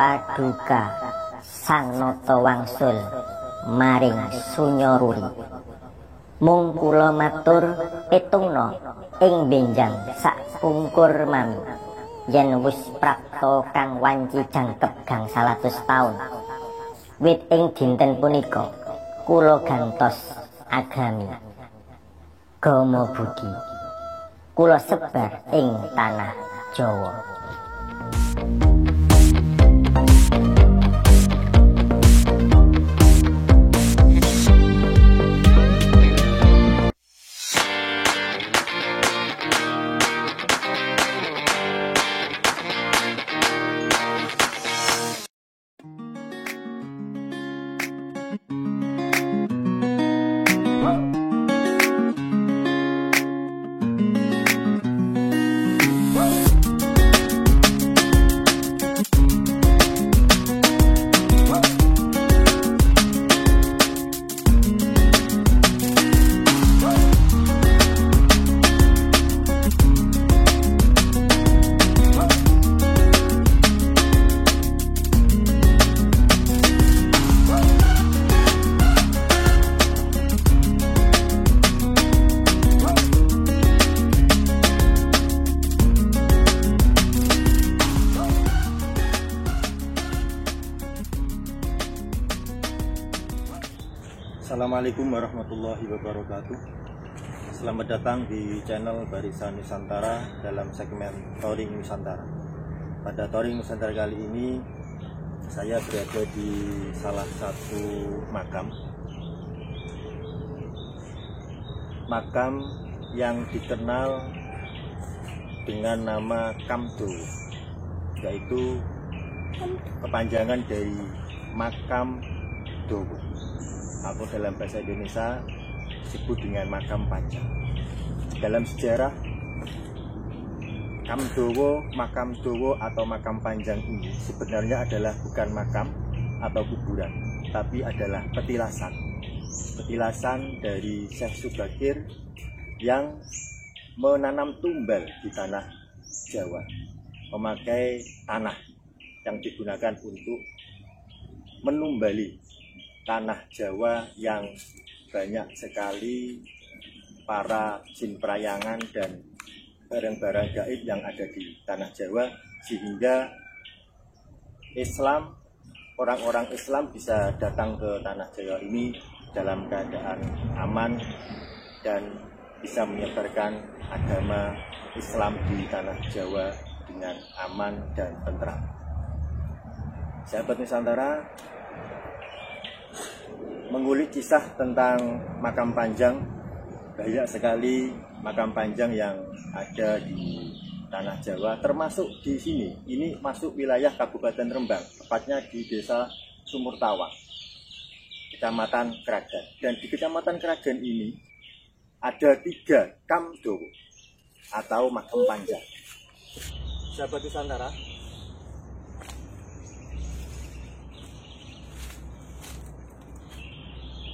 paduka sang nata wangsul maring sunyaruri. Mung kula matur petungna ing benjang sak pungkur mami yen wis prapta kang wanci jangkep gangsal atus taun. Wit ing dinten punika kula gantos agami Gama Budi kula sebar ing tanah Jawa. Assalamualaikum warahmatullahi wabarakatuh. Selamat datang di channel Barisan Nusantara dalam segmen Touring Nusantara. Pada Touring Nusantara kali ini saya berada di salah satu makam yang dikenal dengan nama Kamdo, yaitu kepanjangan dari Makam Dowo, atau dalam bahasa Indonesia disebut dengan makam panjang. Dalam sejarah, makam Dowo atau makam panjang ini sebenarnya adalah bukan makam atau kuburan, tapi adalah petilasan dari Syekh Subagir yang menanam tumbal di tanah Jawa, memakai tanah yang digunakan untuk menumbali tanah Jawa yang banyak sekali para jin perayangan dan barang-barang gaib yang ada di tanah Jawa, sehingga orang-orang Islam bisa datang ke tanah Jawa ini dalam keadaan aman dan bisa menyebarkan agama Islam di tanah Jawa dengan aman dan tentram. Sahabat Nusantara, mengulik kisah tentang makam panjang, banyak sekali makam panjang yang ada di tanah Jawa, termasuk di sini. Ini masuk wilayah Kabupaten Rembang, tepatnya di Desa Sumurtawang, Kecamatan Kragan. Dan di Kecamatan Kragan ini ada 3 Kamdo atau makam panjang. Sahabat Nusantara,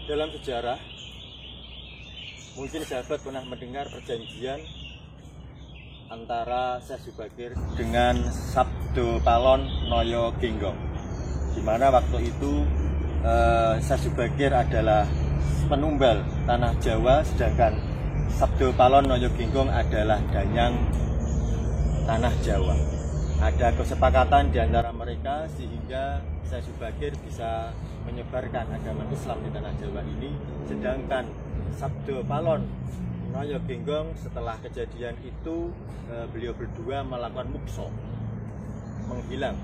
dalam sejarah, mungkin sahabat pernah mendengar perjanjian antara Syekh Subagir dengan Sabdo Palon Noyo Genggong, di mana waktu itu Syekh Subagir adalah penumbal tanah Jawa, sedangkan Sabdo Palon Noyo Genggong adalah danyang tanah Jawa. Ada kesepakatan di antara mereka sehingga Syekh Subagir bisa menyebarkan agama Islam di tanah Jawa ini, sedangkan Sabdo Palon Noyo Genggong setelah kejadian itu beliau berdua melakukan mukso, menghilang.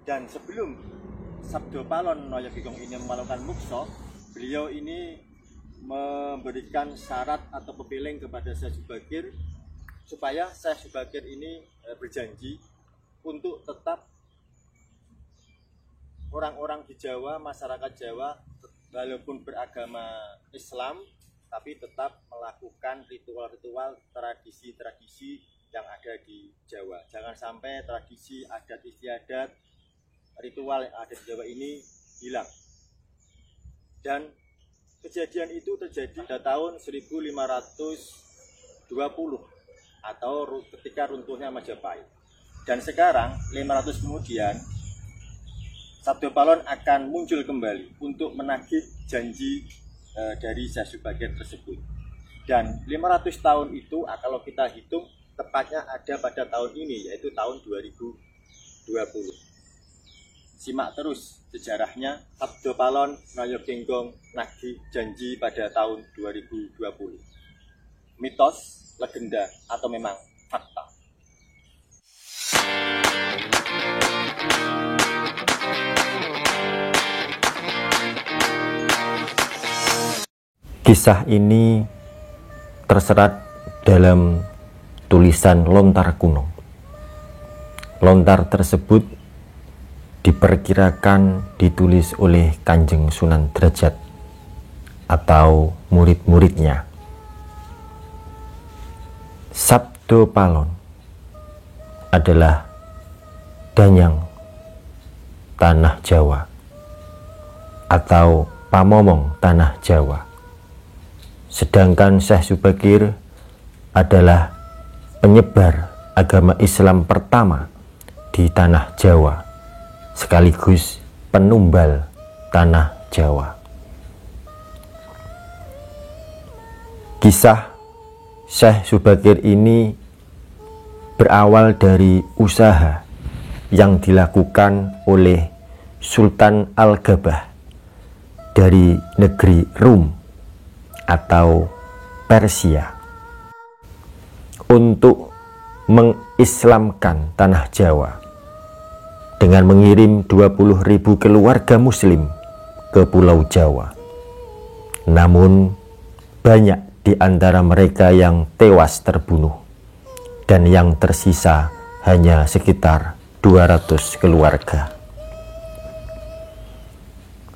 Dan sebelum Sabdo Palon Noyo Genggong ini melakukan mukso, beliau ini memberikan syarat atau pepiling kepada Syekh Subagir supaya Syekh Subagir ini berjanji untuk tetap orang-orang di Jawa, masyarakat Jawa, walaupun beragama Islam, tapi tetap melakukan ritual-ritual, tradisi-tradisi yang ada di Jawa. Jangan sampai tradisi adat istiadat, ritual yang ada di Jawa ini hilang. Dan kejadian itu terjadi pada tahun 1520 atau ketika runtuhnya Majapahit. Dan sekarang 500 kemudian Sabdo Palon akan muncul kembali untuk menagih janji dari Syekh Subakir tersebut. Dan 500 tahun itu kalau kita hitung tepatnya ada pada tahun ini, yaitu tahun 2020. Simak terus sejarahnya Sabdo Palon Noyo Genggong nagih janji pada tahun 2020. Mitos, legenda, atau memang fakta? Kisah ini terserat dalam tulisan lontar kuno. Lontar tersebut diperkirakan ditulis oleh Kanjeng Sunan Derajat atau murid-muridnya. Sabdo Palon adalah danyang tanah Jawa atau pamomong tanah Jawa. Sedangkan Syekh Subakir adalah penyebar agama Islam pertama di tanah Jawa, sekaligus penumbal tanah Jawa. Kisah Syekh Subakir ini berawal dari usaha yang dilakukan oleh Sultan Al-Gabah dari negeri Rum atau Persia untuk mengislamkan tanah Jawa dengan mengirim 20.000 keluarga muslim ke Pulau Jawa. Namun banyak di antara mereka yang tewas terbunuh dan yang tersisa hanya sekitar 200 keluarga.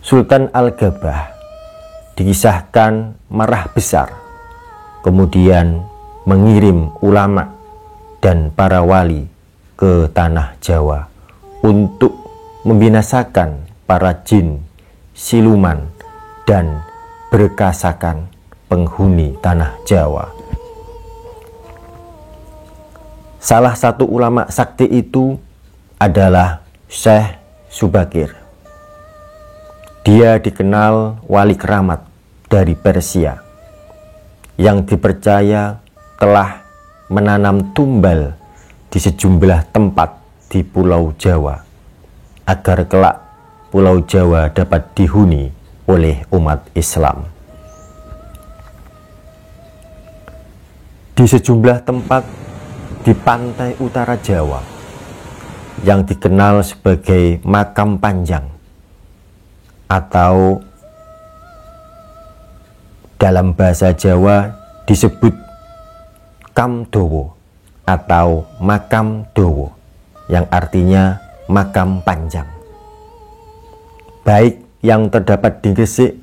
Sultan Al-Gabah dikisahkan marah besar, kemudian mengirim ulama dan para wali ke tanah Jawa untuk membinasakan para jin, siluman, dan berkasakan penghuni tanah Jawa. Salah satu ulama sakti itu adalah Syekh Subakir. Dia dikenal wali keramat dari Persia yang dipercaya telah menanam tumbal di sejumlah tempat di Pulau Jawa agar kelak Pulau Jawa dapat dihuni oleh umat Islam. Di sejumlah tempat di pantai utara Jawa yang dikenal sebagai Makam Panjang atau dalam bahasa Jawa disebut Kamdowo atau Makam Dowo yang artinya makam panjang. Baik yang terdapat di Gresik,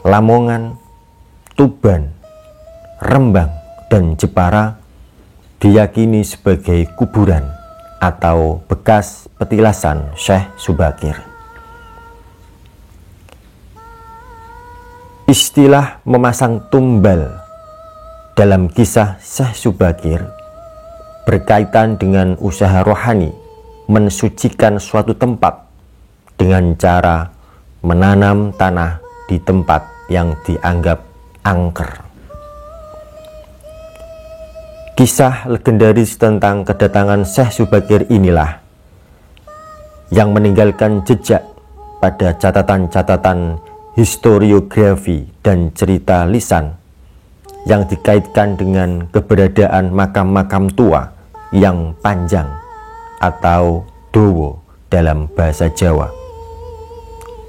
Lamongan, Tuban, Rembang, dan Jepara diyakini sebagai kuburan atau bekas petilasan Syekh Subakir. Istilah memasang tumbal dalam kisah Syekh Subakir berkaitan dengan usaha rohani mensucikan suatu tempat dengan cara menanam tanah di tempat yang dianggap angker. Kisah legendaris tentang kedatangan Syekh Subakir inilah yang meninggalkan jejak pada catatan-catatan historiografi dan cerita lisan yang dikaitkan dengan keberadaan makam-makam tua yang panjang atau dowo dalam bahasa Jawa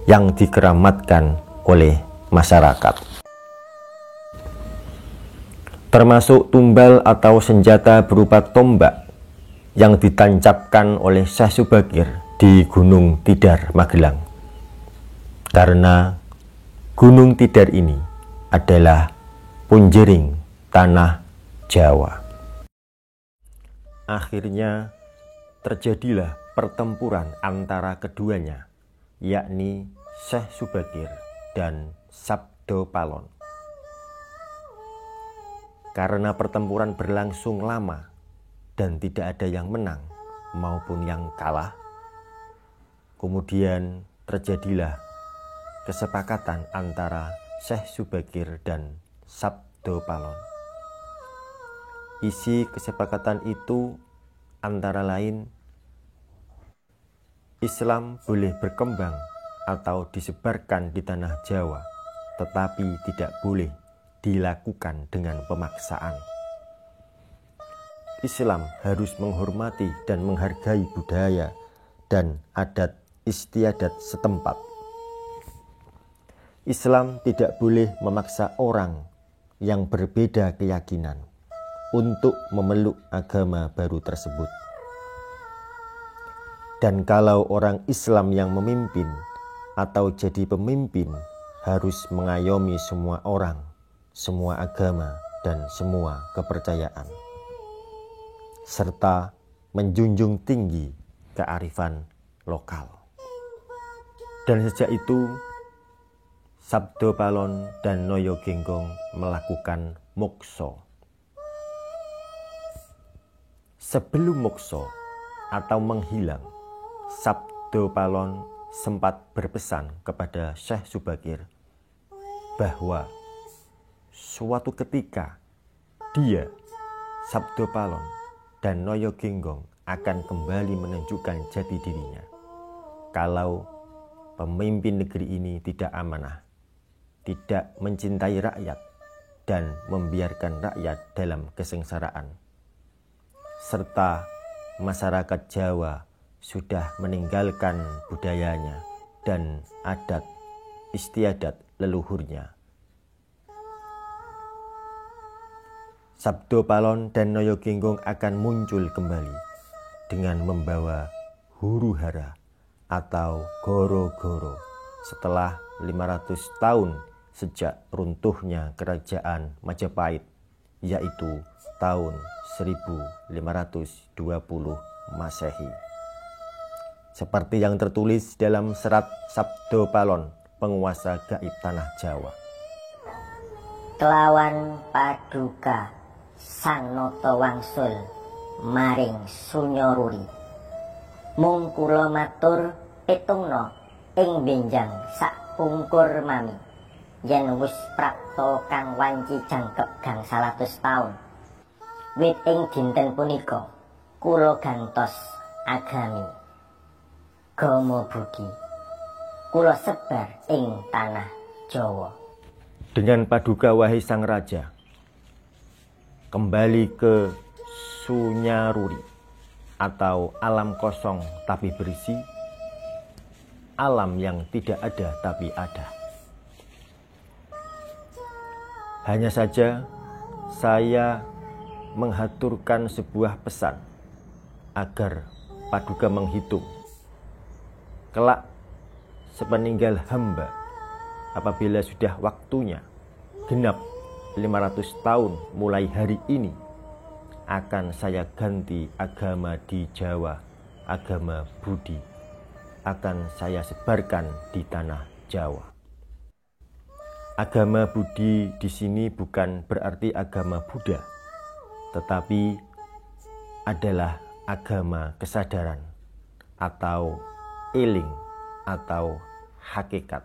yang dikeramatkan oleh masyarakat. Termasuk tumbal atau senjata berupa tombak yang ditancapkan oleh Syekh Subakir di Gunung Tidar, Magelang. Karena Gunung Tidar ini adalah punjering tanah Jawa. Akhirnya terjadilah pertempuran antara keduanya, yakni Syekh Subakir dan Sabdo Palon. Karena pertempuran berlangsung lama dan tidak ada yang menang, maupun yang kalah. Kemudian terjadilah kesepakatan antara Syekh Subagir dan Sabdo Palon. Isi kesepakatan itu antara lain, Islam boleh berkembang atau disebarkan di tanah Jawa, tetapi tidak boleh dilakukan dengan pemaksaan. Islam harus menghormati dan menghargai budaya dan adat istiadat setempat. Islam tidak boleh memaksa orang yang berbeda keyakinan untuk memeluk agama baru tersebut. Dan kalau orang Islam yang memimpin atau jadi pemimpin harus mengayomi semua orang, semua agama, dan semua kepercayaan, serta menjunjung tinggi kearifan lokal. Dan sejak itu, Sabdo Palon dan Noyo Genggong melakukan mokso. Sebelum mokso atau menghilang, Sabdo Palon sempat berpesan kepada Syekh Subagir bahwa suatu ketika dia, Sabdo Palon, dan Noyo Genggong akan kembali menunjukkan jati dirinya kalau pemimpin negeri ini tidak amanah, tidak mencintai rakyat, dan membiarkan rakyat dalam kesengsaraan, serta masyarakat Jawa sudah meninggalkan budayanya dan adat istiadat leluhurnya. Sabdo Palon dan Noyo Genggong akan muncul kembali dengan membawa huru-hara atau goro-goro setelah 500 tahun sejak runtuhnya kerajaan Majapahit, yaitu tahun 1520 Masehi. Seperti yang tertulis dalam serat Sabdo Palon, penguasa gaib tanah Jawa. Kelawan paduka Sang Nata wangsul maring Sunyaruri, mung kula matur petungna ing benjang sak pungkur mami, yen wis prapta kang wanci jangkep gangsal atus taun. Wit ing dinten punika kula gantos agami Gomo Budi kula sebar ing tanah Jawa. Dengan paduka wahai sang raja, kembali ke Sunyaruri atau alam kosong tapi berisi, alam yang tidak ada tapi ada. Hanya saja saya menghaturkan sebuah pesan agar paduka menghitung kelak sepeninggal hamba, apabila sudah waktunya genap 500 tahun mulai hari ini, akan saya ganti agama di Jawa, agama Budi, akan saya sebarkan di tanah Jawa. Agama Budi di sini bukan berarti agama Buddha, tetapi adalah agama kesadaran atau eling atau hakikat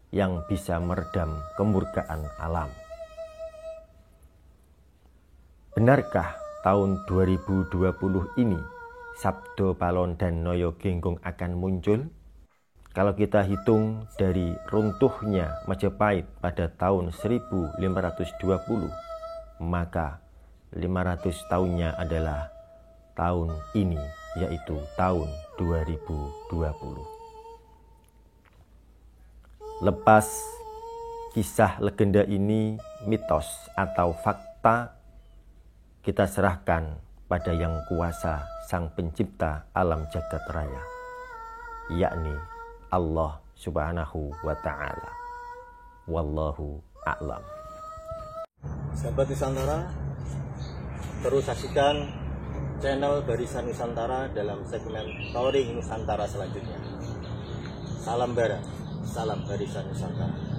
yang bisa meredam kemurkaan alam. Benarkah tahun 2020 ini Sabdo Palon dan Noyo Genggong akan muncul? Kalau kita hitung dari runtuhnya Majapahit pada tahun 1520, maka 500 tahunnya adalah tahun ini, yaitu tahun 2020. Lepas kisah legenda ini mitos atau fakta, kita serahkan pada yang kuasa sang pencipta alam jagat raya, yakni Allah Subhanahu wa ta'ala. Wallahu a'lam. Sahabat Nusantara, terus saksikan channel Barisan Nusantara dalam segmen Touring Nusantara selanjutnya. Salam Bara, salam Barisan Nusantara.